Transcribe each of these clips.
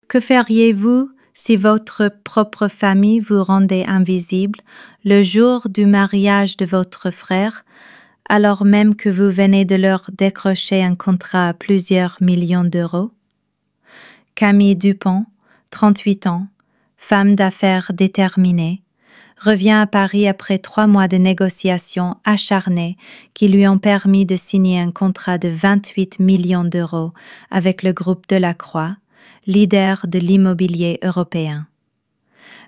Que feriez-vous si votre propre famille vous rendait invisible le jour du mariage de votre frère, alors même que vous venez de leur décrocher un contrat à plusieurs millions d'euros? Camille Dupont, 38 ans, femme d'affaires déterminée, revient à Paris après 3 mois de négociations acharnées qui lui ont permis de signer un contrat de 28 millions d'euros avec le groupe Delacroix, leader de l'immobilier européen.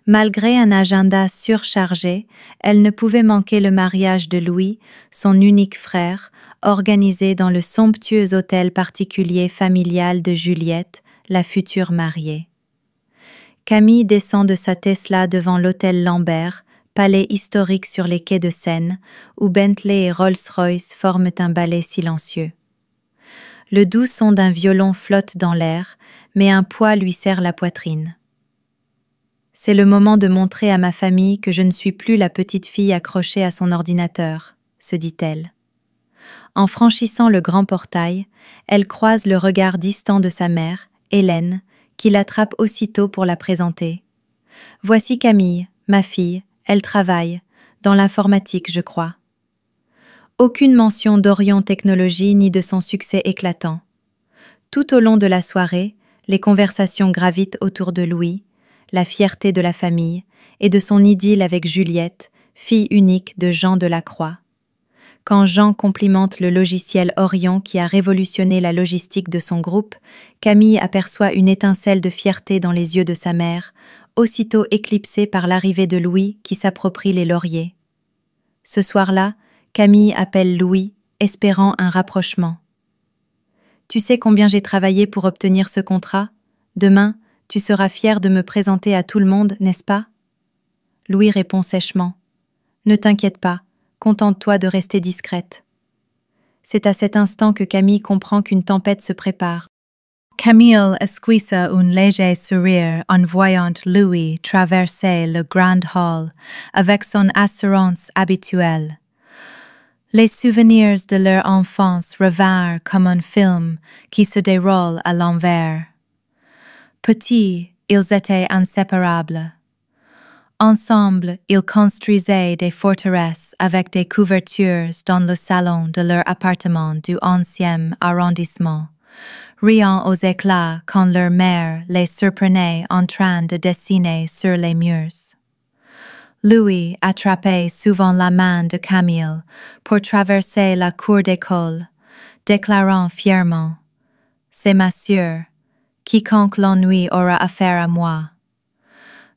Malgré un agenda surchargé, elle ne pouvait manquer le mariage de Louis, son unique frère, organisé dans le somptueux hôtel particulier familial de Juliette, la future mariée. Camille descend de sa Tesla devant l'hôtel Lambert, palais historique sur les quais de Seine, où Bentley et Rolls-Royce forment un ballet silencieux. Le doux son d'un violon flotte dans l'air, mais un poids lui serre la poitrine. C'est le moment de montrer à ma famille que je ne suis plus la petite fille accrochée à son ordinateur, se dit-elle. En franchissant le grand portail, elle croise le regard distant de sa mère, Hélène, qui l'attrape aussitôt pour la présenter. « Voici Camille, ma fille, elle travaille, dans l'informatique, je crois. » Aucune mention d'Orion Technologies ni de son succès éclatant. Tout au long de la soirée, les conversations gravitent autour de Louis, la fierté de la famille, et de son idylle avec Juliette, fille unique de Jean Delacroix. Quand Jean complimente le logiciel Orion qui a révolutionné la logistique de son groupe, Camille aperçoit une étincelle de fierté dans les yeux de sa mère, aussitôt éclipsée par l'arrivée de Louis qui s'approprie les lauriers. Ce soir-là, Camille appelle Louis, espérant un rapprochement. « Tu sais combien j'ai travaillé pour obtenir ce contrat? Demain, tu seras fier de me présenter à tout le monde, n'est-ce pas ?» Louis répond sèchement. « Ne t'inquiète pas, contente-toi de rester discrète. » C'est à cet instant que Camille comprend qu'une tempête se prépare. Camille esquissa un léger sourire en voyant Louis traverser le grand hall avec son assurance habituelle. Les souvenirs de leur enfance revinrent comme un film qui se déroule à l'envers. Petits, ils étaient inséparables. Ensemble, ils construisaient des forteresses avec des couvertures dans le salon de leur appartement du 11e arrondissement, riant aux éclats quand leur mère les surprenait en train de dessiner sur les murs. Louis attrapait souvent la main de Camille pour traverser la cour d'école, déclarant fièrement « C'est ma sœur, quiconque l'ennui aura affaire à moi. »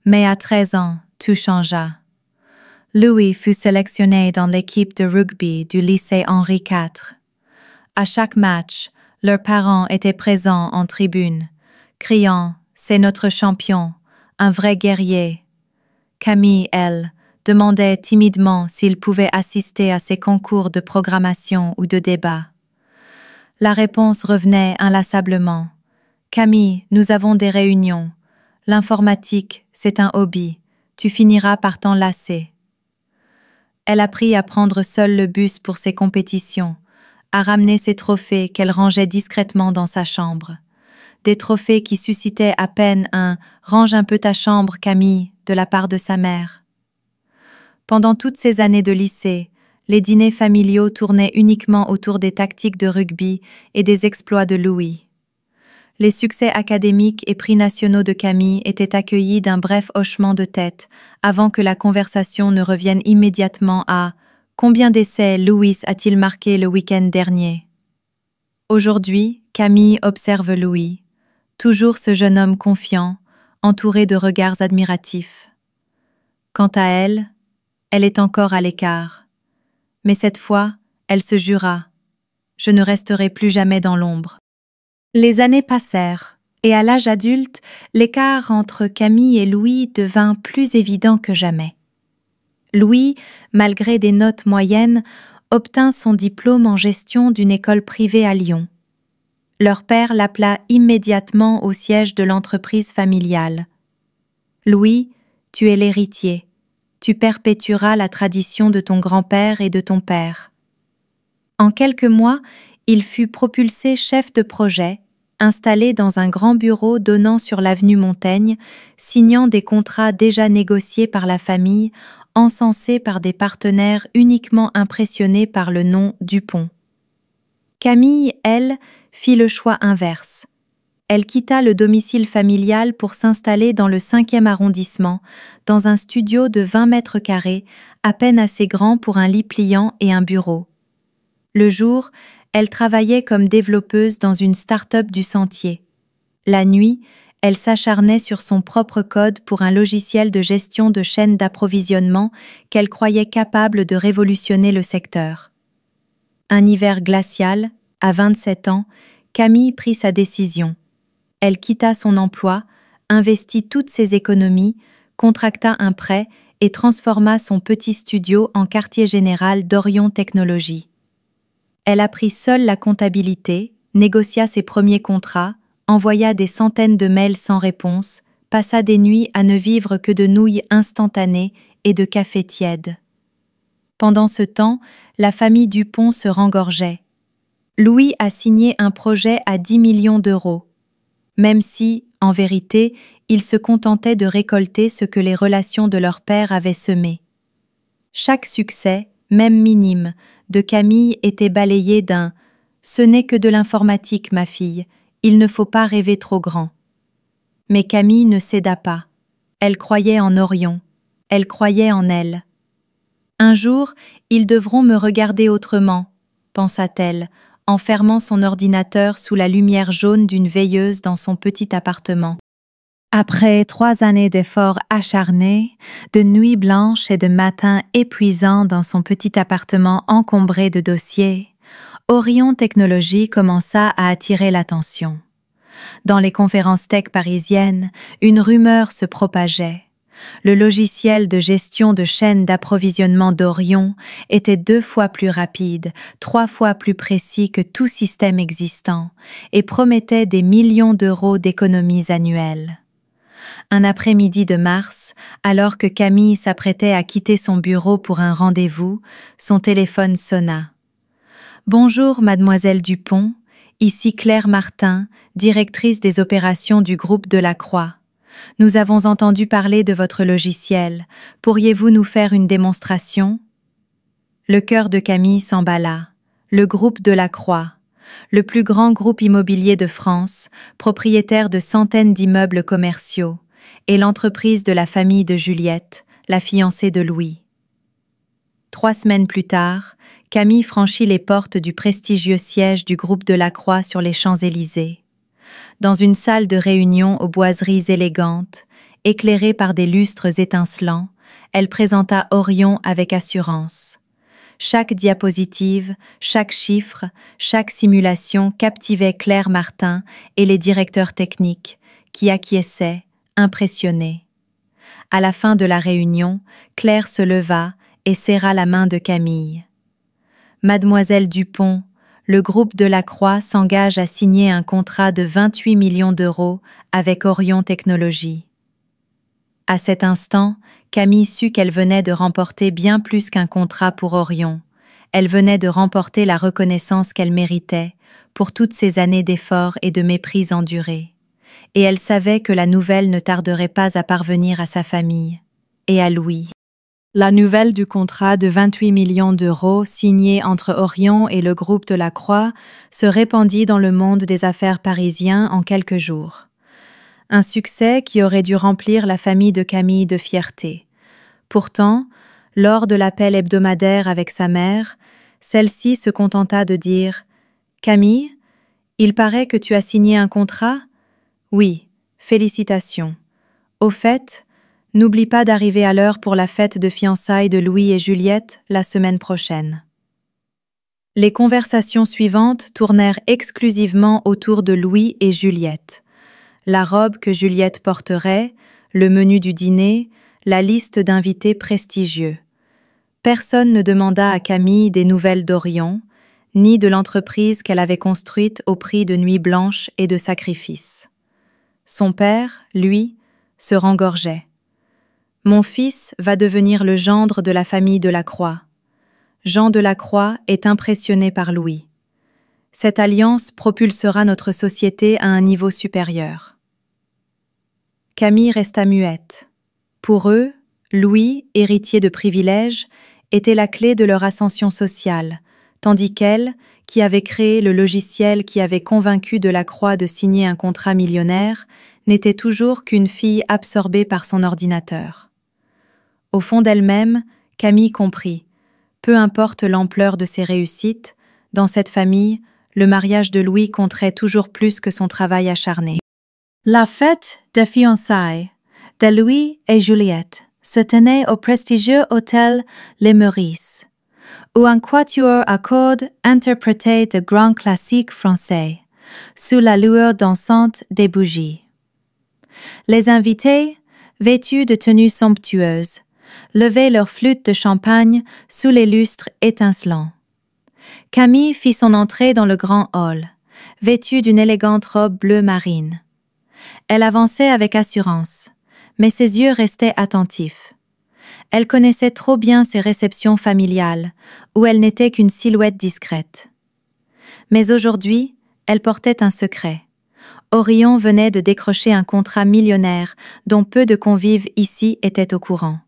Mais à 13 ans, tout changea. Louis fut sélectionné dans l'équipe de rugby du lycée Henri IV. À chaque match, leurs parents étaient présents en tribune, criant « C'est notre champion, un vrai guerrier ». Camille, elle, demandait timidement s'il pouvait assister à ces concours de programmation ou de débat. La réponse revenait inlassablement. « Camille, nous avons des réunions. L'informatique, c'est un hobby. Tu finiras par t'en lasser. » Elle apprit à prendre seule le bus pour ses compétitions, à ramener ses trophées qu'elle rangeait discrètement dans sa chambre. Des trophées qui suscitaient à peine un « range un peu ta chambre, Camille » de la part de sa mère. Pendant toutes ces années de lycée, les dîners familiaux tournaient uniquement autour des tactiques de rugby et des exploits de Louis. Les succès académiques et prix nationaux de Camille étaient accueillis d'un bref hochement de tête avant que la conversation ne revienne immédiatement à « Combien d'essais Louis a-t-il marqué le week-end dernier ?» Aujourd'hui, Camille observe Louis, toujours ce jeune homme confiant, entouré de regards admiratifs. Quant à elle, elle est encore à l'écart. Mais cette fois, elle se jura « Je ne resterai plus jamais dans l'ombre ». Les années passèrent, et à l'âge adulte, l'écart entre Camille et Louis devint plus évident que jamais. Louis, malgré des notes moyennes, obtint son diplôme en gestion d'une école privée à Lyon. Leur père l'appela immédiatement au siège de l'entreprise familiale. « Louis, tu es l'héritier. Tu perpétueras la tradition de ton grand-père et de ton père. » En quelques mois, il fut propulsé chef de projet installé dans un grand bureau donnant sur l'avenue Montaigne, signant des contrats déjà négociés par la famille, encensés par des partenaires uniquement impressionnés par le nom Dupont. Camille, elle, fit le choix inverse. Elle quitta le domicile familial pour s'installer dans le 5e arrondissement, dans un studio de 20 mètres carrés, à peine assez grand pour un lit pliant et un bureau. Le jour, elle travaillait comme développeuse dans une start-up du Sentier. La nuit, elle s'acharnait sur son propre code pour un logiciel de gestion de chaînes d'approvisionnement qu'elle croyait capable de révolutionner le secteur. Un hiver glacial, à 27 ans, Camille prit sa décision. Elle quitta son emploi, investit toutes ses économies, contracta un prêt et transforma son petit studio en quartier général d'Orion Technologies. Elle apprit seule la comptabilité, négocia ses premiers contrats, envoya des centaines de mails sans réponse, passa des nuits à ne vivre que de nouilles instantanées et de café tiède. Pendant ce temps, la famille Dupont se rengorgeait. Louis a signé un projet à 10 millions d'euros. Même si, en vérité, ils se contentaient de récolter ce que les relations de leur père avaient semé. Chaque succès, même minime, de Camille était balayé d'un « ce n'est que de l'informatique, ma fille, il ne faut pas rêver trop grand ». Mais Camille ne céda pas. Elle croyait en Orion. Elle croyait en elle. « Un jour, ils devront me regarder autrement », pensa-t-elle, en fermant son ordinateur sous la lumière jaune d'une veilleuse dans son petit appartement. Après 3 années d'efforts acharnés, de nuits blanches et de matins épuisants dans son petit appartement encombré de dossiers, Orion Technologies commença à attirer l'attention. Dans les conférences tech parisiennes, une rumeur se propageait. Le logiciel de gestion de chaînes d'approvisionnement d'Orion était 2 fois plus rapide, 3 fois plus précis que tout système existant et promettait des millions d'euros d'économies annuelles. Un après-midi de mars, alors que Camille s'apprêtait à quitter son bureau pour un rendez-vous, son téléphone sonna. « Bonjour, mademoiselle Dupont, ici Claire Martin, directrice des opérations du groupe Delacroix. Nous avons entendu parler de votre logiciel. Pourriez-vous nous faire une démonstration ?» Le cœur de Camille s'emballa. Le groupe Delacroix, le plus grand groupe immobilier de France, propriétaire de centaines d'immeubles commerciaux, et l'entreprise de la famille de Juliette, la fiancée de Louis. 3 semaines plus tard, Camille franchit les portes du prestigieux siège du groupe Delacroix sur les Champs-Élysées. Dans une salle de réunion aux boiseries élégantes, éclairée par des lustres étincelants, elle présenta Orion avec assurance. Chaque diapositive, chaque chiffre, chaque simulation captivait Claire Martin et les directeurs techniques, qui acquiesçaient, impressionnés. À la fin de la réunion, Claire se leva et serra la main de Camille. « Mademoiselle Dupont, le groupe Delacroix s'engage à signer un contrat de 28 millions d'euros avec Orion Technologies. » À cet instant, Camille sut qu'elle venait de remporter bien plus qu'un contrat pour Orion. Elle venait de remporter la reconnaissance qu'elle méritait pour toutes ces années d'efforts et de mépris endurés. Et elle savait que la nouvelle ne tarderait pas à parvenir à sa famille et à Louis. La nouvelle du contrat de 28 millions d'euros signé entre Orion et le groupe Delacroix se répandit dans le monde des affaires parisien en quelques jours. Un succès qui aurait dû remplir la famille de Camille de fierté. Pourtant, lors de l'appel hebdomadaire avec sa mère, celle-ci se contenta de dire « Camille, il paraît que tu as signé un contrat ? Oui, félicitations. Au fait, n'oublie pas d'arriver à l'heure pour la fête de fiançailles de Louis et Juliette la semaine prochaine. » Les conversations suivantes tournèrent exclusivement autour de Louis et Juliette. La robe que Juliette porterait, le menu du dîner, la liste d'invités prestigieux. Personne ne demanda à Camille des nouvelles d'Orion, ni de l'entreprise qu'elle avait construite au prix de nuits blanches et de sacrifices. Son père, lui, se rengorgeait. « Mon fils va devenir le gendre de la famille Delacroix. » Jean Delacroix est impressionné par Louis. Cette alliance propulsera notre société à un niveau supérieur. » Camille resta muette. Pour eux, Louis, héritier de privilèges, était la clé de leur ascension sociale, tandis qu'elle, qui avait créé le logiciel qui avait convaincu Delacroix de signer un contrat millionnaire, n'était toujours qu'une fille absorbée par son ordinateur. Au fond d'elle-même, Camille comprit. Peu importe l'ampleur de ses réussites, dans cette famille, le mariage de Louis compterait toujours plus que son travail acharné. La fête des fiançailles de Louis et Juliette se tenait au prestigieux hôtel Les Meurices, où un quatuor à cordes interprétait de grands classiques français, sous la lueur dansante des bougies. Les invités, vêtus de tenues somptueuses, levaient leurs flûtes de champagne sous les lustres étincelants. Camille fit son entrée dans le grand hall, vêtue d'une élégante robe bleu marine. Elle avançait avec assurance, mais ses yeux restaient attentifs. Elle connaissait trop bien ses réceptions familiales, où elle n'était qu'une silhouette discrète. Mais aujourd'hui, elle portait un secret. Orion venait de décrocher un contrat millionnaire dont peu de convives ici étaient au courant.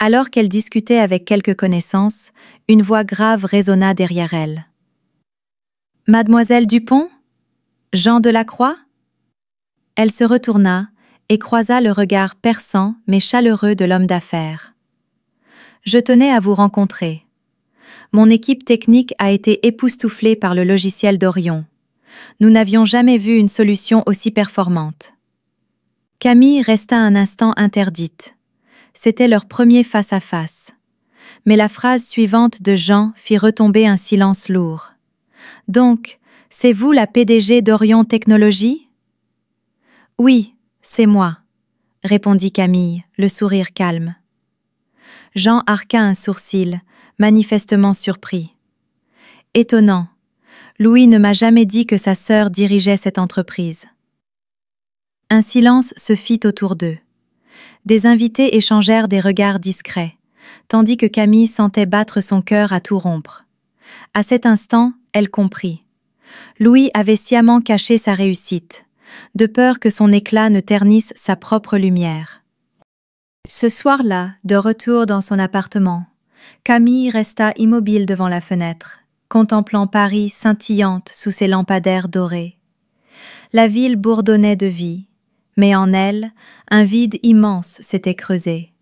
Alors qu'elle discutait avec quelques connaissances, une voix grave résonna derrière elle. « Mademoiselle Dupont ? Jean Delacroix ?» Elle se retourna et croisa le regard perçant mais chaleureux de l'homme d'affaires. « Je tenais à vous rencontrer. Mon équipe technique a été époustouflée par le logiciel d'Orion. Nous n'avions jamais vu une solution aussi performante. » Camille resta un instant interdite. C'était leur premier face-à-face. Mais la phrase suivante de Jean fit retomber un silence lourd. « Donc, c'est vous la PDG d'Orion Technologies ? » ?»« Oui, c'est moi, » répondit Camille, le sourire calme. Jean arqua un sourcil, manifestement surpris. « Étonnant. Louis ne m'a jamais dit que sa sœur dirigeait cette entreprise. » Un silence se fit autour d'eux. Des invités échangèrent des regards discrets, tandis que Camille sentait battre son cœur à tout rompre. À cet instant, elle comprit. Louis avait sciemment caché sa réussite, de peur que son éclat ne ternisse sa propre lumière. Ce soir-là, de retour dans son appartement, Camille resta immobile devant la fenêtre, contemplant Paris scintillante sous ses lampadaires dorés. La ville bourdonnait de vie, mais en elle, un vide immense s'était creusé.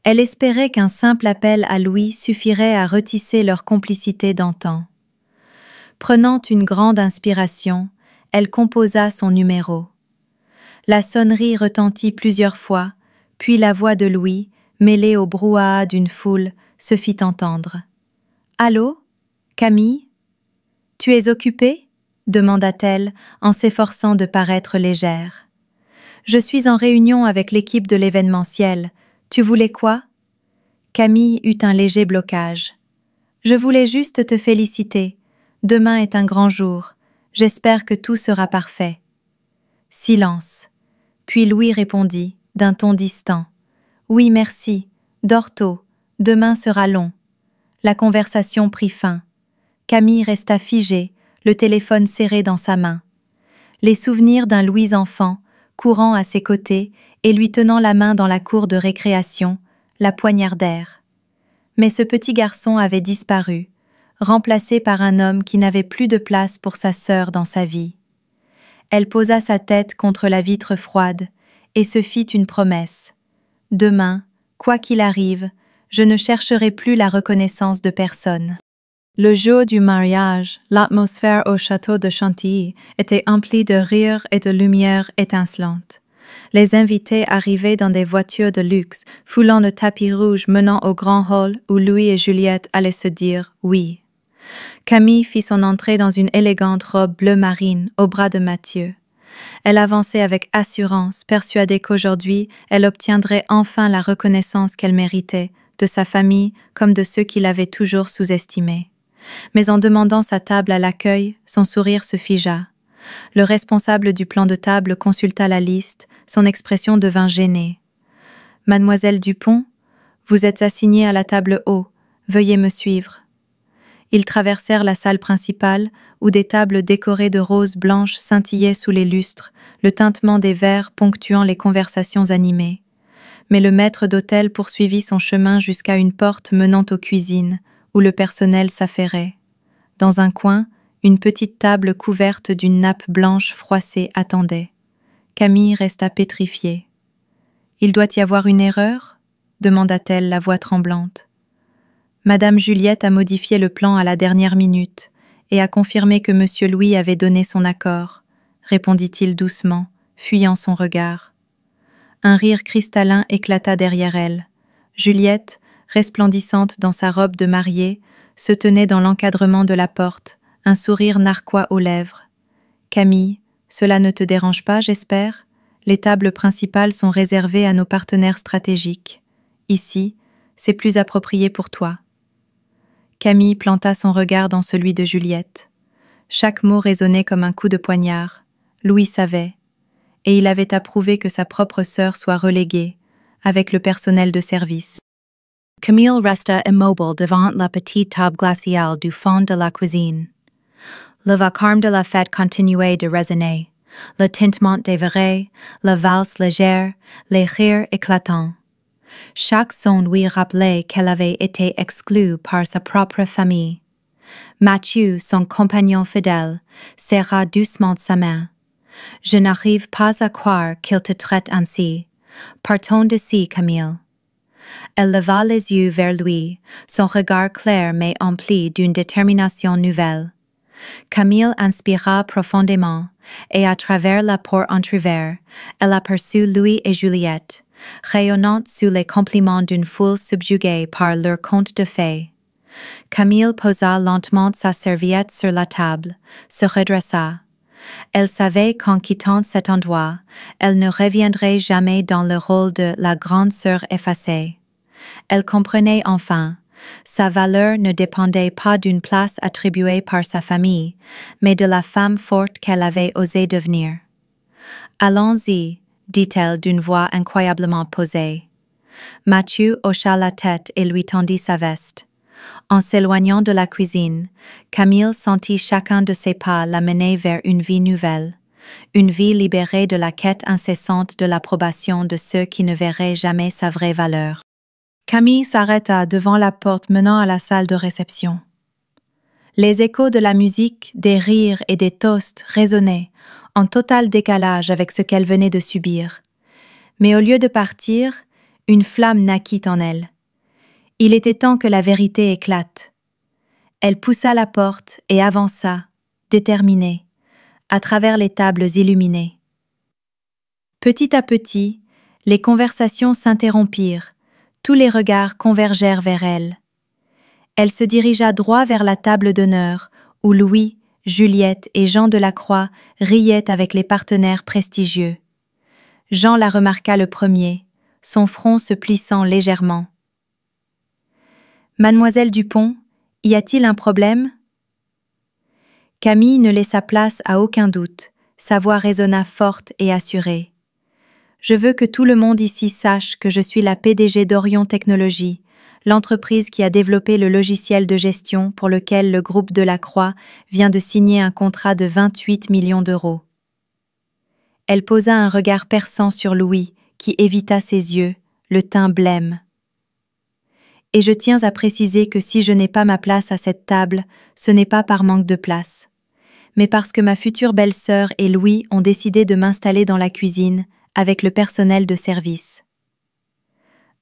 Elle espérait qu'un simple appel à Louis suffirait à retisser leur complicité d'antan. Prenant une grande inspiration, elle composa son numéro. La sonnerie retentit plusieurs fois, puis la voix de Louis, mêlée au brouhaha d'une foule, se fit entendre. « Allô, Camille ? Tu es occupée ? » demanda-t-elle en s'efforçant de paraître légère. « Je suis en réunion avec l'équipe de l'événementiel. Tu voulais quoi ?» Camille eut un léger blocage. « Je voulais juste te féliciter. Demain est un grand jour. J'espère que tout sera parfait. » Silence. Puis Louis répondit, d'un ton distant. « Oui, merci. Dors tôt. Demain sera long. » La conversation prit fin. Camille resta figée, le téléphone serré dans sa main. Les souvenirs d'un Louis enfant, courant à ses côtés et lui tenant la main dans la cour de récréation, la poignardèrent. Mais ce petit garçon avait disparu, remplacé par un homme qui n'avait plus de place pour sa sœur dans sa vie. Elle posa sa tête contre la vitre froide et se fit une promesse. « Demain, quoi qu'il arrive, je ne chercherai plus la reconnaissance de personne. » Le jour du mariage, l'atmosphère au château de Chantilly était emplie de rires et de lumières étincelantes. Les invités arrivaient dans des voitures de luxe, foulant le tapis rouge menant au grand hall où Louis et Juliette allaient se dire « oui ». Camille fit son entrée dans une élégante robe bleu marine au bras de Mathieu. Elle avançait avec assurance, persuadée qu'aujourd'hui, elle obtiendrait enfin la reconnaissance qu'elle méritait, de sa famille comme de ceux qui l'avaient toujours sous-estimée. Mais en demandant sa table à l'accueil, son sourire se figea. Le responsable du plan de table consulta la liste, son expression devint gênée. « Mademoiselle Dupont, vous êtes assignée à la table haut, veuillez me suivre. » Ils traversèrent la salle principale, où des tables décorées de roses blanches scintillaient sous les lustres, le tintement des verres ponctuant les conversations animées. Mais le maître d'hôtel poursuivit son chemin jusqu'à une porte menant aux cuisines, où le personnel s'affairait. Dans un coin, une petite table couverte d'une nappe blanche froissée attendait. Camille resta pétrifiée. « Il doit y avoir une erreur ?» demanda-t-elle, la voix tremblante. Madame Juliette a modifié le plan à la dernière minute et a confirmé que Monsieur Louis avait donné son accord, répondit-il doucement, fuyant son regard. Un rire cristallin éclata derrière elle. Juliette, resplendissante dans sa robe de mariée, se tenait dans l'encadrement de la porte, un sourire narquois aux lèvres. « Camille, cela ne te dérange pas, j'espère ? Les tables principales sont réservées à nos partenaires stratégiques. Ici, c'est plus approprié pour toi. » Camille planta son regard dans celui de Juliette. Chaque mot résonnait comme un coup de poignard. Louis savait, et il avait approuvé que sa propre sœur soit reléguée, avec le personnel de service. Camille resta immobile devant la petite table glaciale du fond de la cuisine. Le vacarme de la fête continuait de résonner, le tintement des verres, la valse légère, les rires éclatants. Chaque son lui rappelait qu'elle avait été exclue par sa propre famille. Mathieu, son compagnon fidèle, serra doucement sa main. « Je n'arrive pas à croire qu'il te traite ainsi. Partons d'ici, Camille. » Elle leva les yeux vers lui, son regard clair mais empli d'une détermination nouvelle. Camille inspira profondément, et à travers la porte entrouverte, elle aperçut Louis et Juliette, rayonnant sous les compliments d'une foule subjuguée par leur conte de fées. Camille posa lentement sa serviette sur la table, se redressa. Elle savait qu'en quittant cet endroit, elle ne reviendrait jamais dans le rôle de la grande sœur effacée. Elle comprenait enfin, sa valeur ne dépendait pas d'une place attribuée par sa famille, mais de la femme forte qu'elle avait osé devenir. « Allons-y », dit-elle d'une voix incroyablement posée. Mathieu hocha la tête et lui tendit sa veste. En s'éloignant de la cuisine, Camille sentit chacun de ses pas l'amener vers une vie nouvelle, une vie libérée de la quête incessante de l'approbation de ceux qui ne verraient jamais sa vraie valeur. Camille s'arrêta devant la porte menant à la salle de réception. Les échos de la musique, des rires et des toasts résonnaient, en total décalage avec ce qu'elle venait de subir. Mais au lieu de partir, une flamme naquit en elle. Il était temps que la vérité éclate. Elle poussa la porte et avança, déterminée, à travers les tables illuminées. Petit à petit, les conversations s'interrompirent, tous les regards convergèrent vers elle. Elle se dirigea droit vers la table d'honneur, où Louis, Juliette et Jean Delacroix riaient avec les partenaires prestigieux. Jean la remarqua le premier, son front se plissant légèrement. « Mademoiselle Dupont, y a-t-il un problème ?» Camille ne laissa place à aucun doute, sa voix résonna forte et assurée. « Je veux que tout le monde ici sache que je suis la PDG d'Orion Technologies, l'entreprise qui a développé le logiciel de gestion pour lequel le groupe Delacroix vient de signer un contrat de 28 millions d'euros. » Elle posa un regard perçant sur Louis, qui évita ses yeux, le teint blême. « Et je tiens à préciser que si je n'ai pas ma place à cette table, ce n'est pas par manque de place, mais parce que ma future belle-sœur et Louis ont décidé de m'installer dans la cuisine avec le personnel de service. »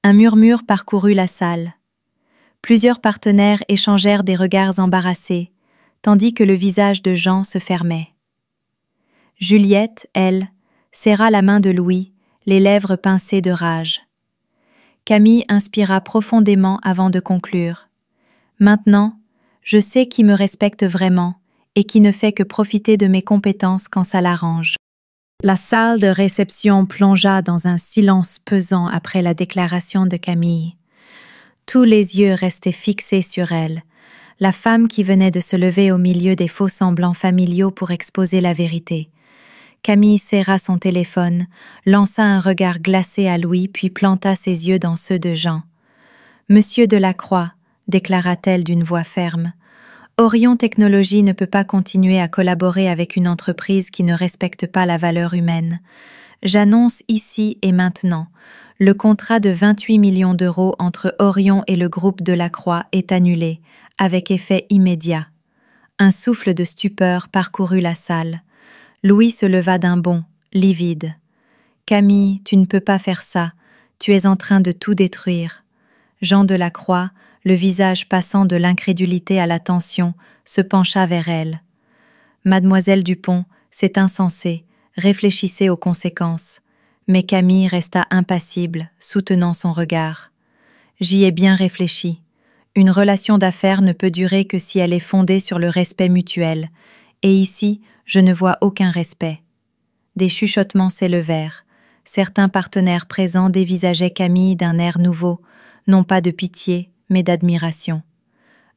Un murmure parcourut la salle. Plusieurs partenaires échangèrent des regards embarrassés, tandis que le visage de Jean se fermait. Juliette, elle, serra la main de Louis, les lèvres pincées de rage. Camille inspira profondément avant de conclure. « Maintenant, je sais qui me respecte vraiment et qui ne fait que profiter de mes compétences quand ça l'arrange. » La salle de réception plongea dans un silence pesant après la déclaration de Camille. Tous les yeux restaient fixés sur elle, la femme qui venait de se lever au milieu des faux-semblants familiaux pour exposer la vérité. Camille serra son téléphone, lança un regard glacé à Louis puis planta ses yeux dans ceux de Jean. « Monsieur Delacroix, déclara-t-elle d'une voix ferme, Orion Technologies ne peut pas continuer à collaborer avec une entreprise qui ne respecte pas la valeur humaine. J'annonce ici et maintenant, le contrat de 28 millions d'euros entre Orion et le groupe Delacroix est annulé, avec effet immédiat. Un souffle de stupeur parcourut la salle. Louis se leva d'un bond, livide. « Camille, tu ne peux pas faire ça, tu es en train de tout détruire. » Jean Delacroix, le visage passant de l'incrédulité à la tension, se pencha vers elle. « Mademoiselle Dupont, c'est insensé, réfléchissez aux conséquences. » Mais Camille resta impassible, soutenant son regard. « J'y ai bien réfléchi. Une relation d'affaires ne peut durer que si elle est fondée sur le respect mutuel. Et ici, je ne vois aucun respect. » Des chuchotements s'élevèrent. Certains partenaires présents dévisageaient Camille d'un air nouveau, non pas de pitié, mais d'admiration.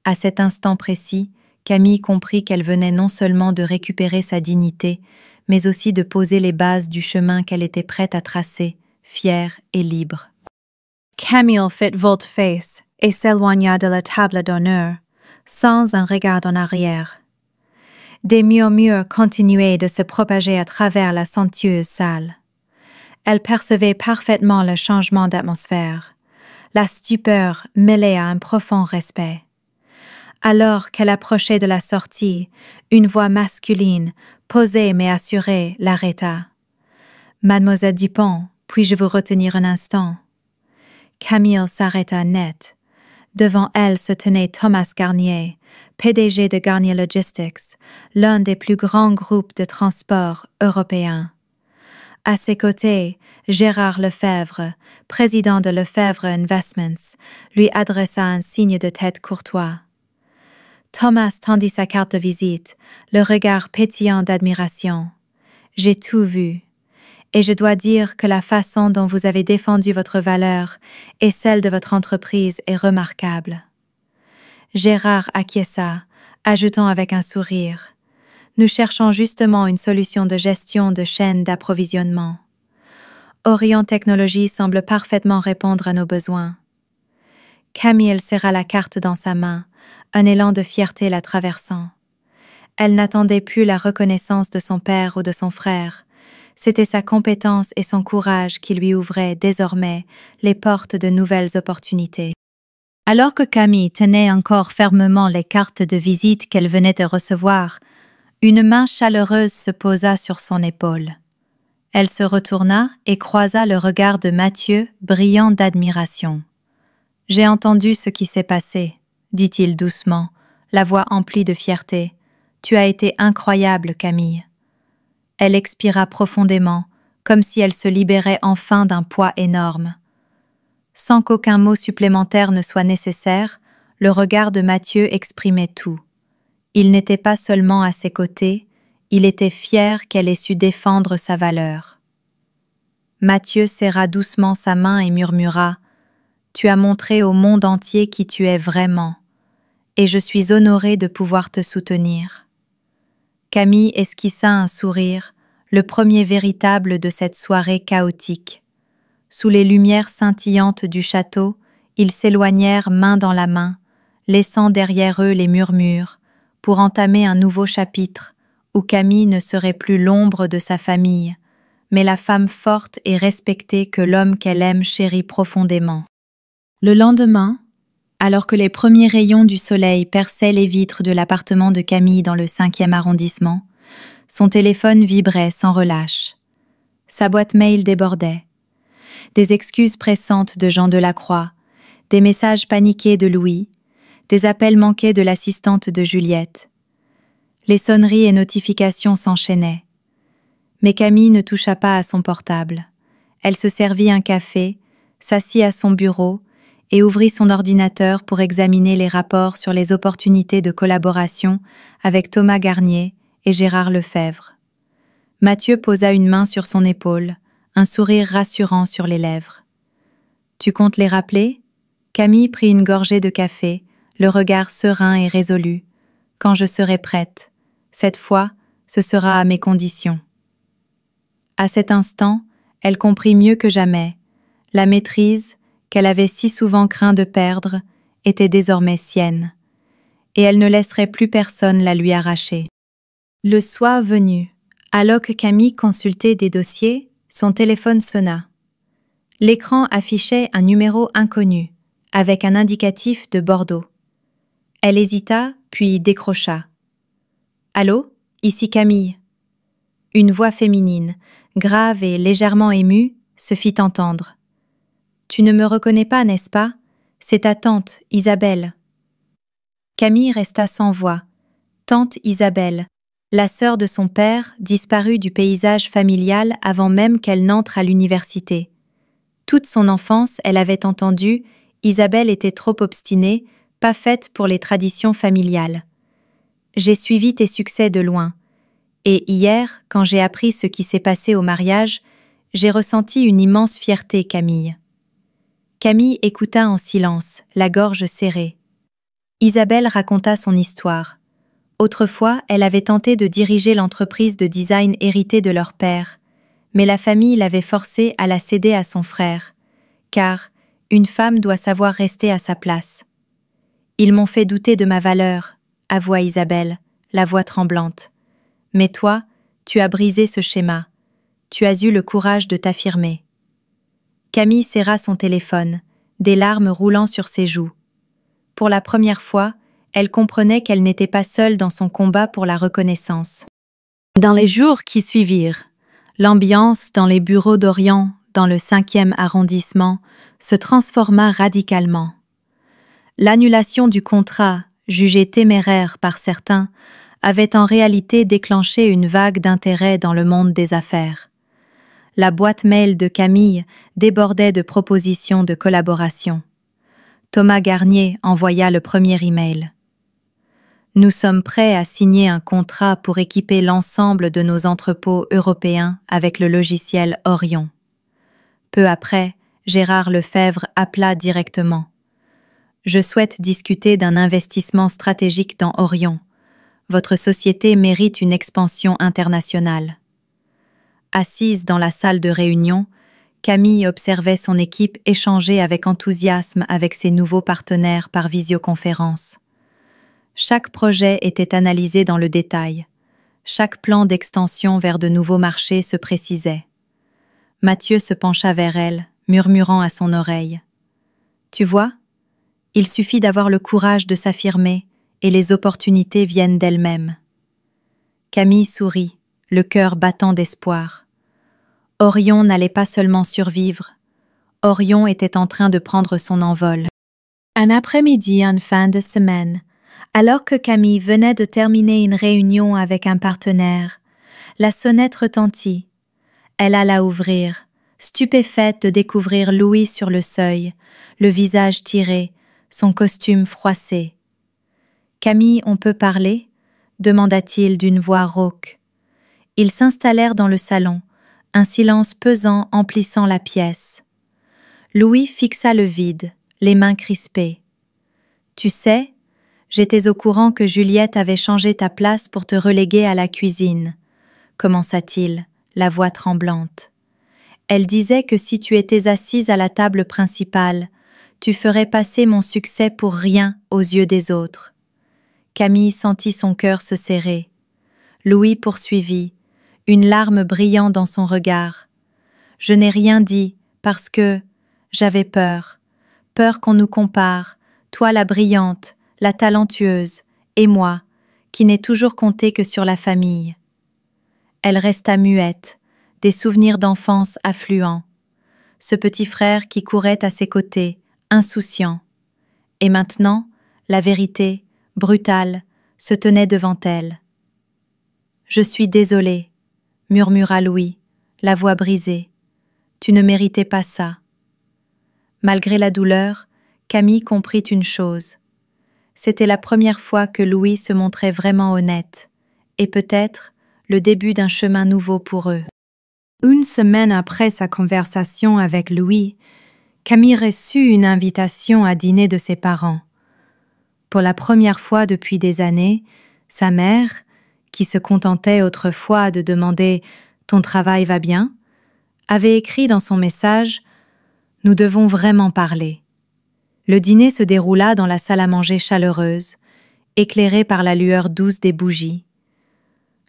À cet instant précis, Camille comprit qu'elle venait non seulement de récupérer sa dignité, mais aussi de poser les bases du chemin qu'elle était prête à tracer, fière et libre. Camille fit volte-face et s'éloigna de la table d'honneur, sans un regard en arrière. Des murmures continuaient de se propager à travers la somptueuse salle. Elle percevait parfaitement le changement d'atmosphère, la stupeur mêlée à un profond respect. Alors qu'elle approchait de la sortie, une voix masculine, posée mais assurée, l'arrêta. « Mademoiselle Dupont, puis-je vous retenir un instant? » Camille s'arrêta net. Devant elle se tenait Thomas Garnier, PDG de Garnier Logistics, l'un des plus grands groupes de transport européens. À ses côtés, Gérard Lefebvre, président de Lefebvre Investments, lui adressa un signe de tête courtois. Thomas tendit sa carte de visite, le regard pétillant d'admiration. « J'ai tout vu. Et je dois dire que la façon dont vous avez défendu votre valeur et celle de votre entreprise est remarquable. » Gérard acquiesça, ajoutant avec un sourire. « Nous cherchons justement une solution de gestion de chaîne d'approvisionnement. Orion Technologies semble parfaitement répondre à nos besoins. » Camille serra la carte dans sa main, un élan de fierté la traversant. Elle n'attendait plus la reconnaissance de son père ou de son frère. C'était sa compétence et son courage qui lui ouvraient désormais les portes de nouvelles opportunités. Alors que Camille tenait encore fermement les cartes de visite qu'elle venait de recevoir, une main chaleureuse se posa sur son épaule. Elle se retourna et croisa le regard de Mathieu, brillant d'admiration. « J'ai entendu ce qui s'est passé, » dit-il doucement, la voix emplie de fierté. « Tu as été incroyable, Camille. » Elle expira profondément, comme si elle se libérait enfin d'un poids énorme. Sans qu'aucun mot supplémentaire ne soit nécessaire, le regard de Mathieu exprimait tout. Il n'était pas seulement à ses côtés, il était fier qu'elle ait su défendre sa valeur. Mathieu serra doucement sa main et murmura « Tu as montré au monde entier qui tu es vraiment, et je suis honoré de pouvoir te soutenir. » Camille esquissa un sourire, le premier véritable de cette soirée chaotique. Sous les lumières scintillantes du château, ils s'éloignèrent main dans la main, laissant derrière eux les murmures, pour entamer un nouveau chapitre où Camille ne serait plus l'ombre de sa famille, mais la femme forte et respectée que l'homme qu'elle aime chérit profondément. Le lendemain, alors que les premiers rayons du soleil perçaient les vitres de l'appartement de Camille dans le 5e arrondissement, son téléphone vibrait sans relâche. Sa boîte mail débordait. Des excuses pressantes de Jean Delacroix, des messages paniqués de Louis, des appels manqués de l'assistante de Juliette. Les sonneries et notifications s'enchaînaient. Mais Camille ne toucha pas à son portable. Elle se servit un café, s'assit à son bureau et ouvrit son ordinateur pour examiner les rapports sur les opportunités de collaboration avec Thomas Garnier et Gérard Lefebvre. Mathieu posa une main sur son épaule, un sourire rassurant sur les lèvres. « Tu comptes les rappeler ?» Camille prit une gorgée de café, le regard serein et résolu. « Quand je serai prête. Cette fois, ce sera à mes conditions. » À cet instant, elle comprit mieux que jamais. La maîtrise, qu'elle avait si souvent craint de perdre, était désormais sienne. et elle ne laisserait plus personne la lui arracher. Le soir venu, alors que Camille consultait des dossiers, son téléphone sonna. L'écran affichait un numéro inconnu, avec un indicatif de Bordeaux. Elle hésita, puis décrocha. « Allô, ici Camille. » Une voix féminine, grave et légèrement émue, se fit entendre. « Tu ne me reconnais pas, n'est-ce pas? C'est ta tante, Isabelle. » Camille resta sans voix. Tante Isabelle, la sœur de son père, disparue du paysage familial avant même qu'elle n'entre à l'université. Toute son enfance, elle avait entendu, Isabelle était trop obstinée, pas faite pour les traditions familiales. J'ai suivi tes succès de loin. Et hier, quand j'ai appris ce qui s'est passé au mariage, j'ai ressenti une immense fierté, Camille. Camille écouta en silence, la gorge serrée. Isabelle raconta son histoire. Autrefois, elle avait tenté de diriger l'entreprise de design héritée de leur père, mais la famille l'avait forcée à la céder à son frère, car une femme doit savoir rester à sa place. Ils m'ont fait douter de ma valeur, avoua Isabelle, la voix tremblante. Mais toi, tu as brisé ce schéma. Tu as eu le courage de t'affirmer. Camille serra son téléphone, des larmes roulant sur ses joues. Pour la première fois, elle comprenait qu'elle n'était pas seule dans son combat pour la reconnaissance. Dans les jours qui suivirent, l'ambiance dans les bureaux d'Orient, dans le 5e arrondissement, se transforma radicalement. L'annulation du contrat, jugé téméraire par certains, avait en réalité déclenché une vague d'intérêt dans le monde des affaires. La boîte mail de Camille débordait de propositions de collaboration. Thomas Garnier envoya le premier email. « Nous sommes prêts à signer un contrat pour équiper l'ensemble de nos entrepôts européens avec le logiciel Orion. » Peu après, Gérard Lefebvre appela directement. « Je souhaite discuter d'un investissement stratégique dans Orion. Votre société mérite une expansion internationale. » Assise dans la salle de réunion, Camille observait son équipe échanger avec enthousiasme avec ses nouveaux partenaires par visioconférence. Chaque projet était analysé dans le détail. Chaque plan d'extension vers de nouveaux marchés se précisait. Mathieu se pencha vers elle, murmurant à son oreille. « Tu vois, il suffit d'avoir le courage de s'affirmer et les opportunités viennent d'elles-mêmes. » Camille sourit, le cœur battant d'espoir. Orion n'allait pas seulement survivre. Orion était en train de prendre son envol. Un après-midi en fin de semaine, alors que Camille venait de terminer une réunion avec un partenaire, la sonnette retentit. Elle alla ouvrir, stupéfaite de découvrir Louis sur le seuil, le visage tiré, son costume froissé. « Camille, on peut parler ?» demanda-t-il d'une voix rauque. Ils s'installèrent dans le salon, un silence pesant emplissant la pièce. Louis fixa le vide, les mains crispées. « Tu sais, j'étais au courant que Juliette avait changé ta place pour te reléguer à la cuisine, » commença-t-il, la voix tremblante. « Elle disait que si tu étais assise à la table principale, tu ferais passer mon succès pour rien aux yeux des autres. » Camille sentit son cœur se serrer. Louis poursuivit, une larme brillant dans son regard. « Je n'ai rien dit parce que j'avais peur. Peur qu'on nous compare, toi la brillante, la talentueuse, et moi, qui n'ai toujours compté que sur la famille. » Elle resta muette, des souvenirs d'enfance affluents. Ce petit frère qui courait à ses côtés, insouciant. Et maintenant, la vérité, brutale, se tenait devant elle. « Je suis désolée, » murmura Louis, la voix brisée. « Tu ne méritais pas ça. » Malgré la douleur, Camille comprit une chose. C'était la première fois que Louis se montrait vraiment honnête, et peut-être le début d'un chemin nouveau pour eux. Une semaine après sa conversation avec Louis, Camille reçut une invitation à dîner de ses parents. Pour la première fois depuis des années, sa mère, qui se contentait autrefois de demander « Ton travail va bien ?», avait écrit dans son message « Nous devons vraiment parler ». Le dîner se déroula dans la salle à manger chaleureuse. éclairée par la lueur douce des bougies.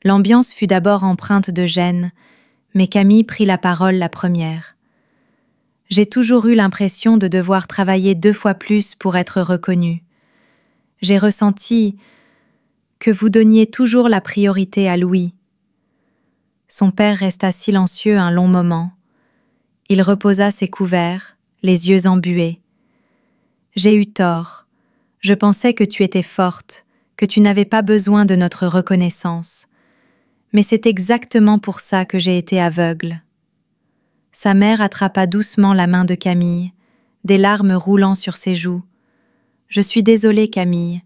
L'ambiance fut d'abord empreinte de gêne, mais Camille prit la parole la première. « J'ai toujours eu l'impression de devoir travailler 2 fois plus pour être reconnue. J'ai ressenti que vous donniez toujours la priorité à Louis. » Son père resta silencieux un long moment. Il reposa ses couverts, les yeux embués. « J'ai eu tort. Je pensais que tu étais forte, que tu n'avais pas besoin de notre reconnaissance. Mais c'est exactement pour ça que j'ai été aveugle. » Sa mère attrapa doucement la main de Camille, des larmes roulant sur ses joues. « Je suis désolée, Camille.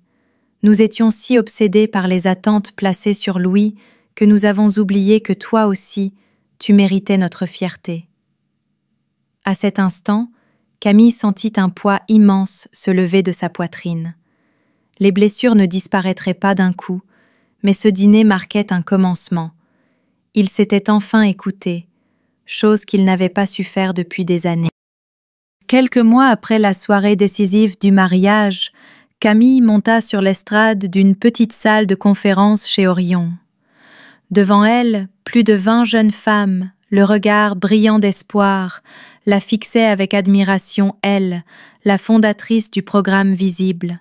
Nous étions si obsédés par les attentes placées sur Louis que nous avons oublié que toi aussi, tu méritais notre fierté. » À cet instant, Camille sentit un poids immense se lever de sa poitrine. Les blessures ne disparaîtraient pas d'un coup, mais ce dîner marquait un commencement. Il s'était enfin écouté, chose qu'il n'avait pas su faire depuis des années. Quelques mois après la soirée décisive du mariage, Camille monta sur l'estrade d'une petite salle de conférence chez Orion. Devant elle, plus de 20 jeunes femmes, le regard brillant d'espoir, la fixaient avec admiration, elle, la fondatrice du programme Visible.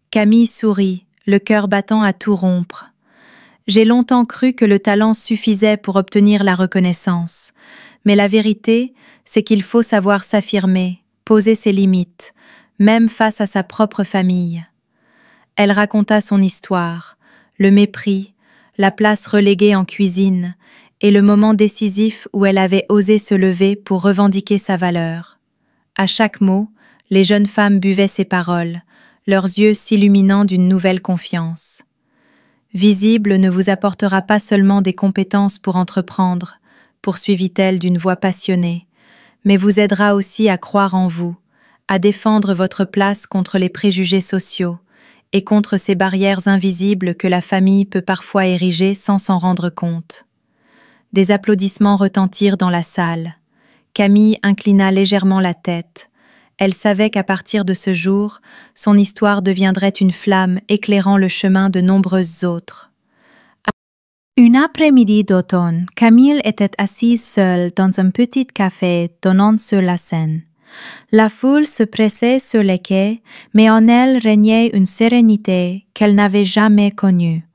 Camille sourit, le cœur battant à tout rompre. « J'ai longtemps cru que le talent suffisait pour obtenir la reconnaissance. Mais la vérité, c'est qu'il faut savoir s'affirmer, poser ses limites, même face à sa propre famille. » Elle raconta son histoire, le mépris, la place reléguée en cuisine et le moment décisif où elle avait osé se lever pour revendiquer sa valeur. À chaque mot, les jeunes femmes buvaient ses paroles, leurs yeux s'illuminant d'une nouvelle confiance. Visible ne vous apportera pas seulement des compétences pour entreprendre, poursuivit-elle d'une voix passionnée, mais vous aidera aussi à croire en vous, à défendre votre place contre les préjugés sociaux et contre ces barrières invisibles que la famille peut parfois ériger sans s'en rendre compte. Des applaudissements retentirent dans la salle. Camille inclina légèrement la tête. Elle savait qu'à partir de ce jour, son histoire deviendrait une flamme éclairant le chemin de nombreuses autres. Une après-midi d'automne, Camille était assise seule dans un petit café donnant sur la Seine. La foule se pressait sur les quais, mais en elle régnait une sérénité qu'elle n'avait jamais connue.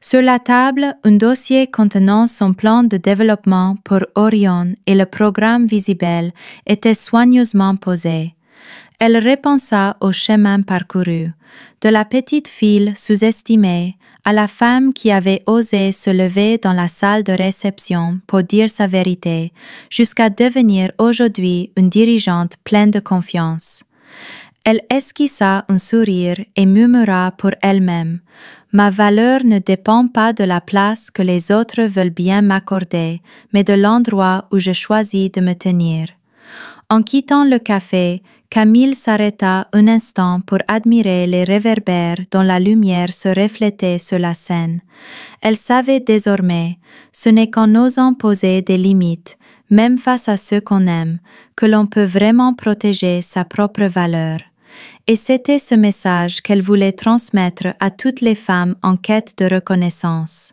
Sur la table, un dossier contenant son plan de développement pour Orion et le programme Visible était soigneusement posé. Elle repensa au chemin parcouru, de la petite fille sous-estimée à la femme qui avait osé se lever dans la salle de réception pour dire sa vérité, jusqu'à devenir aujourd'hui une dirigeante pleine de confiance. Elle esquissa un sourire et murmura pour elle-même « Ma valeur ne dépend pas de la place que les autres veulent bien m'accorder, mais de l'endroit où je choisis de me tenir. » En quittant le café, Camille s'arrêta un instant pour admirer les réverbères dont la lumière se reflétait sur la scène. Elle savait désormais, ce n'est qu'en osant poser des limites, même face à ceux qu'on aime, que l'on peut vraiment protéger sa propre valeur. Et c'était ce message qu'elle voulait transmettre à toutes les femmes en quête de reconnaissance.